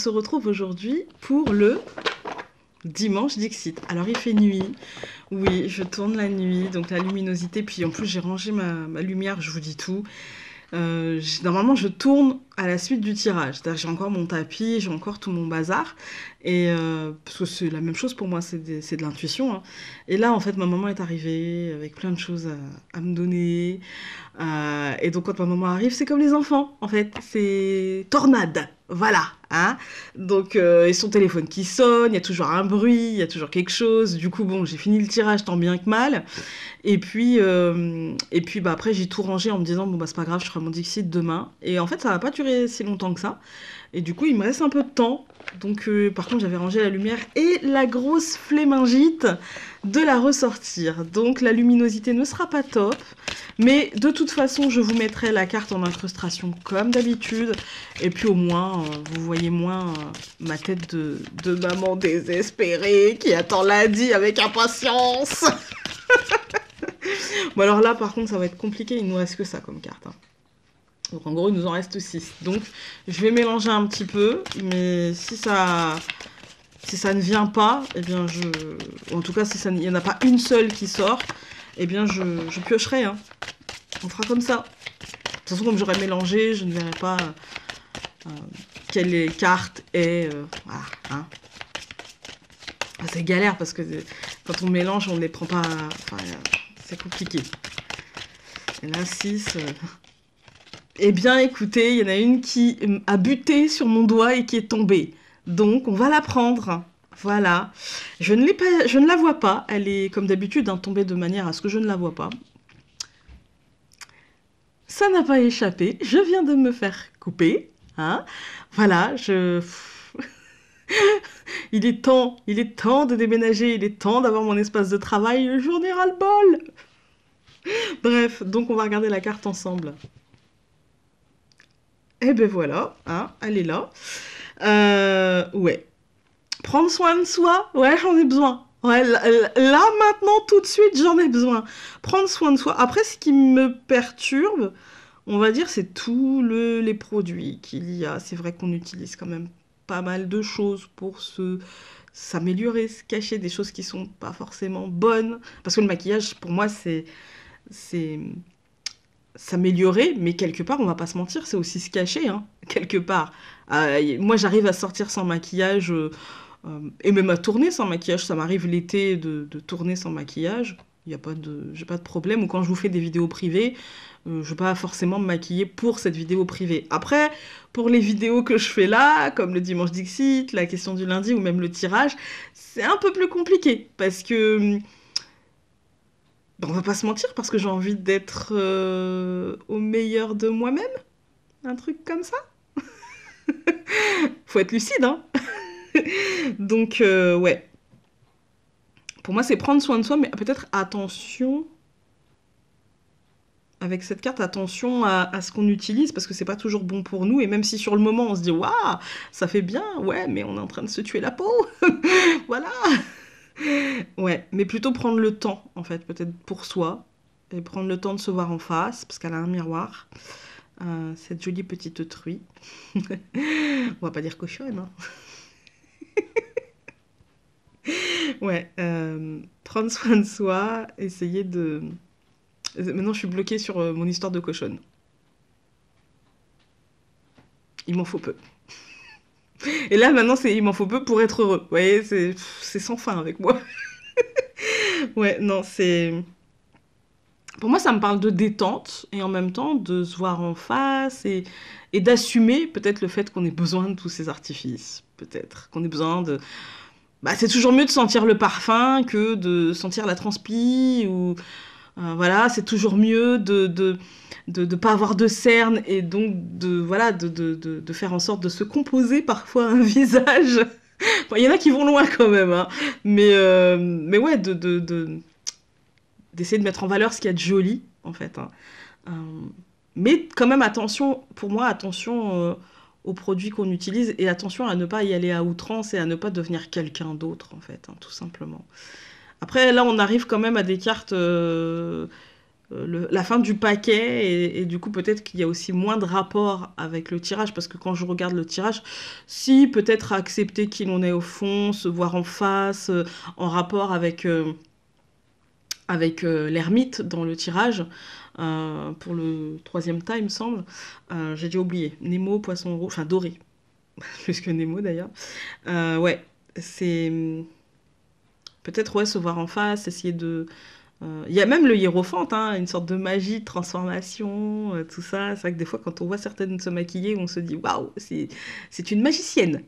se retrouve aujourd'hui pour le dimanche Dixit. Alors il fait nuit, oui, je tourne la nuit, donc la luminosité, puis en plus j'ai rangé ma lumière, je vous dis tout. Normalement je tourne à la suite du tirage, c'est-à-dire j'ai encore mon tapis, j'ai encore tout mon bazar, et parce que c'est la même chose pour moi, c'est de l'intuition, hein. Et là en fait ma maman est arrivée avec plein de choses à me donner, et donc quand ma maman arrive c'est comme les enfants en fait, c'est tornade, voilà, hein. Donc et son téléphone qui sonne, il y a toujours un bruit, il y a toujours quelque chose, du coup bon j'ai fini le tirage tant bien que mal. Et puis bah, après, j'ai tout rangé en me disant, bon, bah, c'est pas grave, je ferai mon Dixit demain. Et en fait, ça va pas durer si longtemps que ça. Et du coup, il me reste un peu de temps. Donc, par contre, j'avais rangé la lumière et la grosse flémingite de la ressortir. Donc, la luminosité ne sera pas top. Mais de toute façon, je vous mettrai la carte en incrustation comme d'habitude. Et puis au moins, vous voyez moins ma tête de maman désespérée qui attend lundi avec impatience. Bon alors là par contre ça va être compliqué, il nous reste que ça comme carte, hein. Donc en gros il nous en reste 6. Donc je vais mélanger un petit peu, mais si ça ne vient pas, eh bien en tout cas si il n'y en a pas une seule qui sort, eh bien je piocherai, hein. On fera comme ça. De toute façon comme j'aurai mélangé, je ne verrai pas quelle carte est... voilà, hein. C'est galère parce que quand on mélange on ne les prend pas... Enfin, c'est compliqué. Et là, 6... Eh bien, écoutez, il y en a une qui a buté sur mon doigt et qui est tombée. Donc, on va la prendre. Voilà. Je ne la vois pas. Elle est, comme d'habitude, hein, tombée de manière à ce que je ne la vois pas. Ça n'a pas échappé. Je viens de me faire couper. Hein. Voilà, il est temps de déménager. Il est temps d'avoir mon espace de travail. J'en ai ras-le-bol. Bref, donc on va regarder la carte ensemble. Et ben voilà, hein, elle est là. Ouais. Prendre soin de soi, ouais, j'en ai besoin. Ouais, là, maintenant, tout de suite, j'en ai besoin. Prendre soin de soi. Après, ce qui me perturbe, on va dire, c'est tous les produits qu'il y a. C'est vrai qu'on utilise quand même pas mal de choses pour s'améliorer, se cacher des choses qui sont pas forcément bonnes. Parce que le maquillage, pour moi, c'est s'améliorer, mais quelque part, on va pas se mentir, c'est aussi se cacher, hein, quelque part. Moi, j'arrive à sortir sans maquillage, et même à tourner sans maquillage. Ça m'arrive l'été de tourner sans maquillage. J'ai pas de problème. Ou quand je vous fais des vidéos privées, je vais pas forcément me maquiller pour cette vidéo privée. Après, pour les vidéos que je fais là, comme le dimanche Dixit, la question du lundi ou même le tirage, c'est un peu plus compliqué parce que on va pas se mentir, parce que j'ai envie d'être au meilleur de moi-même. Un truc comme ça. Faut être lucide, hein. Donc, ouais. Pour moi, c'est prendre soin de soi, mais peut-être attention... Avec cette carte, attention à ce qu'on utilise, parce que c'est pas toujours bon pour nous. Et même si sur le moment, on se dit « Waouh, ça fait bien !» Ouais, mais on est en train de se tuer la peau. Voilà. Ouais, mais plutôt prendre le temps, en fait, peut-être pour soi. Et prendre le temps de se voir en face, parce qu'elle a un miroir. Cette jolie petite truie. On va pas dire cochonne, hein. Ouais, prendre soin de soi, essayer de... Maintenant, je suis bloquée sur mon histoire de cochonne. Il m'en faut peu. Et là, maintenant, il m'en faut peu pour être heureux. Vous voyez, c'est sans fin avec moi. Ouais, non, c'est... Pour moi, ça me parle de détente, et en même temps, de se voir en face, et d'assumer peut-être le fait qu'on ait besoin de tous ces artifices. Peut-être qu'on ait besoin de... Bah, c'est toujours mieux de sentir le parfum que de sentir la transpi, ou... voilà, c'est toujours mieux de pas avoir de cernes, et donc de faire en sorte de se composer parfois un visage. Bon, il y en a qui vont loin quand même, hein. Mais ouais, d'essayer de mettre en valeur ce qu'il y a de joli, en fait, hein. Mais quand même, attention, pour moi, attention aux produits qu'on utilise, et attention à ne pas y aller à outrance et à ne pas devenir quelqu'un d'autre, en fait, hein, tout simplement. Après, là, on arrive quand même à des cartes la fin du paquet et du coup peut-être qu'il y a aussi moins de rapport avec le tirage parce que quand je regarde le tirage, si peut-être accepter qui l'on est au fond, se voir en face, en rapport avec l'ermite dans le tirage pour le troisième tas il me semble, j'ai déjà oublié, Nemo, poisson rouge, enfin doré, plus que Nemo d'ailleurs. Ouais, c'est peut-être ouais se voir en face, essayer de il y a même le hiérophante, hein, une sorte de magie de transformation, tout ça. C'est vrai que des fois, quand on voit certaines se maquiller, on se dit waouh, c'est une magicienne.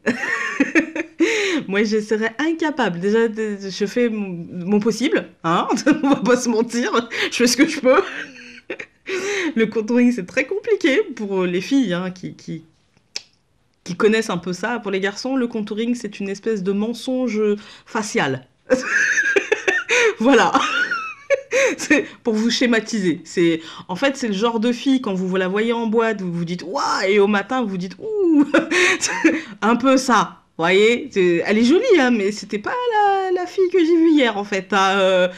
Moi, je serais incapable. Déjà, je fais mon possible, hein, on va pas se mentir. Je fais ce que je peux. Le contouring, c'est très compliqué pour les filles hein, qui connaissent un peu ça. Pour les garçons, le contouring, c'est une espèce de mensonge facial. Voilà. C'est pour vous schématiser. En fait, c'est le genre de fille, quand vous la voyez en boîte, vous vous dites waouh, et au matin, vous vous dites ouh. Un peu ça. Vous voyez, elle est jolie, hein, mais c'était pas la fille que j'ai vue hier, en fait. Hein,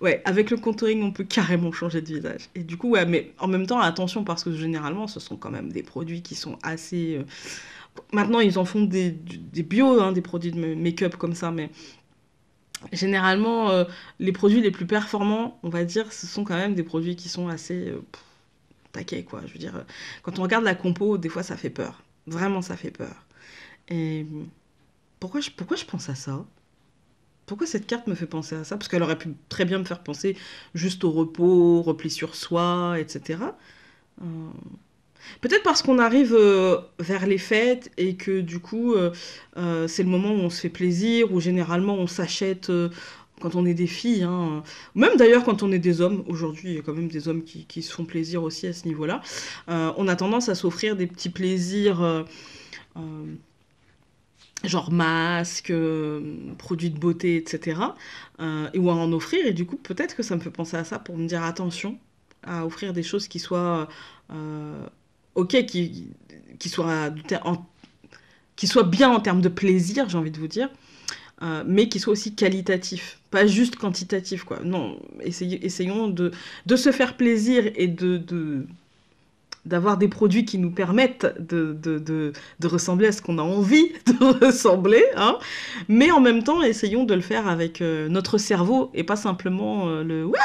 ouais, avec le contouring, on peut carrément changer de visage. Et du coup, ouais, mais en même temps, attention, parce que généralement, ce sont quand même des produits qui sont assez. Maintenant, ils en font des bio, hein, des produits de make-up comme ça, mais généralement, les produits les plus performants, on va dire, ce sont quand même des produits qui sont assez taquets, quoi. Je veux dire, quand on regarde la compo, des fois, ça fait peur. Vraiment, ça fait peur. Et pourquoi je pense à ça? Pourquoi cette carte me fait penser à ça? Parce qu'elle aurait pu très bien me faire penser juste au repos, repli sur soi, etc. Euh, Peut-être parce qu'on arrive vers les fêtes et que du coup, c'est le moment où on se fait plaisir, où généralement on s'achète quand on est des filles, hein. Même d'ailleurs quand on est des hommes, aujourd'hui il y a quand même des hommes qui se font plaisir aussi à ce niveau-là. On a tendance à s'offrir des petits plaisirs euh, genre masques, produits de beauté, etc. Ou à en offrir, et du coup peut-être que ça me fait penser à ça pour me dire attention à offrir des choses qui soient euh, ok, soient qui soient bien en termes de plaisir, j'ai envie de vous dire, mais qui soient aussi qualitatifs, pas juste quantitatifs, quoi. Non, essayons de se faire plaisir et d'avoir des produits qui nous permettent de ressembler à ce qu'on a envie de ressembler, hein. Mais en même temps, essayons de le faire avec notre cerveau et pas simplement le ouais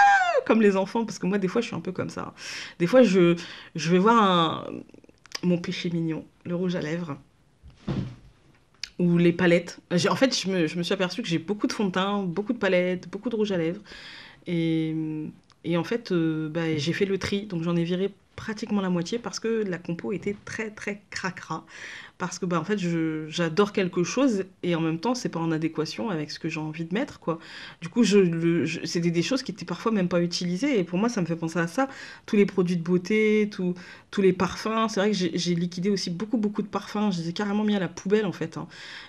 comme les enfants, parce que moi, des fois, je suis un peu comme ça. Des fois, je vais voir mon péché mignon, le rouge à lèvres, ou les palettes. En fait, je me suis aperçue que j'ai beaucoup de fond de teint, beaucoup de palettes, beaucoup de rouge à lèvres. Et, et en fait, bah, j'ai fait le tri, donc j'en ai viré pratiquement la moitié parce que la compo était très très cracra. Parce que bah, en fait, j'adore quelque chose et en même temps, c'est pas en adéquation avec ce que j'ai envie de mettre, quoi. Du coup, c'était des choses qui étaient parfois même pas utilisées et pour moi, ça me fait penser à ça. Tous les produits de beauté, tous les parfums. C'est vrai que j'ai liquidé aussi beaucoup beaucoup de parfums. Je les ai carrément mis à la poubelle en fait, hein.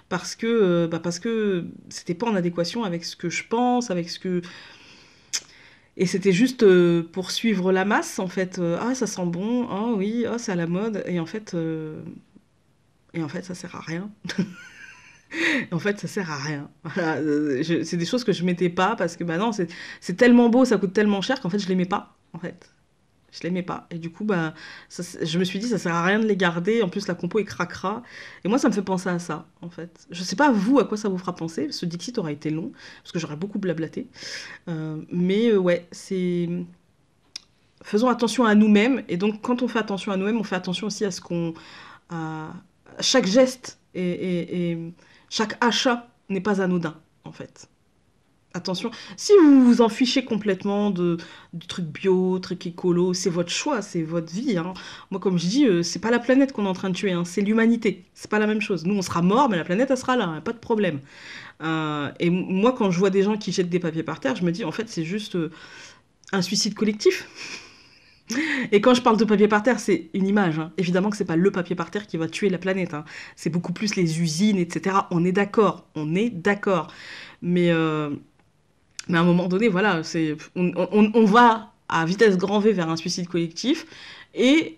Parce que c'était pas en adéquation avec ce que je pense, avec ce que et c'était juste pour suivre la masse, en fait. Ah, ça sent bon. Ah oui, ah, c'est à la mode. Et en fait, ça sert à rien. En fait, ça sert à rien. Voilà, c'est des choses que je mettais pas parce que, bah non, c'est tellement beau, ça coûte tellement cher qu'en fait, je l'aimais pas, en fait. Je l'aimais pas. Et du coup, bah, je me suis dit, ça sert à rien de les garder. En plus, la compo est cracra. Et moi, ça me fait penser à ça, en fait. Je sais pas, vous, à quoi ça vous fera penser. Ce Dixit aura été long, parce que j'aurais beaucoup blablaté. Mais ouais, c'est faisons attention à nous-mêmes. Et donc, quand on fait attention à nous-mêmes, on fait attention aussi à ce qu'on. À chaque geste et chaque achat n'est pas anodin, en fait. Attention, si vous vous en fichez complètement du truc bio, truc écolo, c'est votre choix, c'est votre vie, hein. Moi, comme je dis, c'est pas la planète qu'on est en train de tuer, hein, c'est l'humanité. C'est pas la même chose. Nous, on sera morts, mais la planète, elle sera là, hein, pas de problème. Et moi, quand je vois des gens qui jettent des papiers par terre, je me dis, en fait, c'est juste un suicide collectif. Et quand je parle de papier par terre, c'est une image, hein. Évidemment que c'est pas le papier par terre qui va tuer la planète, hein. C'est beaucoup plus les usines, etc. On est d'accord, on est d'accord. Mais, euh, mais à un moment donné, voilà, on va à vitesse grand V vers un suicide collectif. Et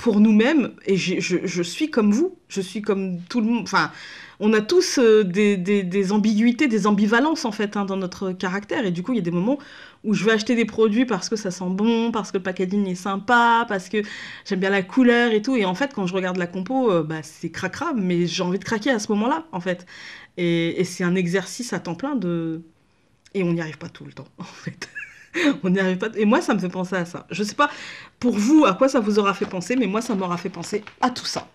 pour nous-mêmes, et je suis comme vous, je suis comme tout le monde, enfin, on a tous des ambiguïtés, des ambivalences en fait hein, dans notre caractère, et du coup il y a des moments où je vais acheter des produits parce que ça sent bon, parce que le packaging est sympa, parce que j'aime bien la couleur et tout, et en fait quand je regarde la compo, bah, c'est cracra, mais j'ai envie de craquer à ce moment-là en fait, et c'est un exercice à temps plein de... Et on n'y arrive pas tout le temps en fait. On n'y arrive pas. Et moi, ça me fait penser à ça. Je sais pas pour vous à quoi ça vous aura fait penser, mais moi, ça m'aura fait penser à tout ça.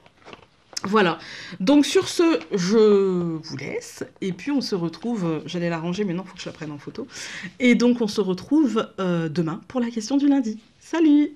Voilà. Donc sur ce, je vous laisse. Et puis on se retrouve. J'allais la ranger, mais non, il faut que je la prenne en photo. Et donc on se retrouve demain pour la question du lundi. Salut!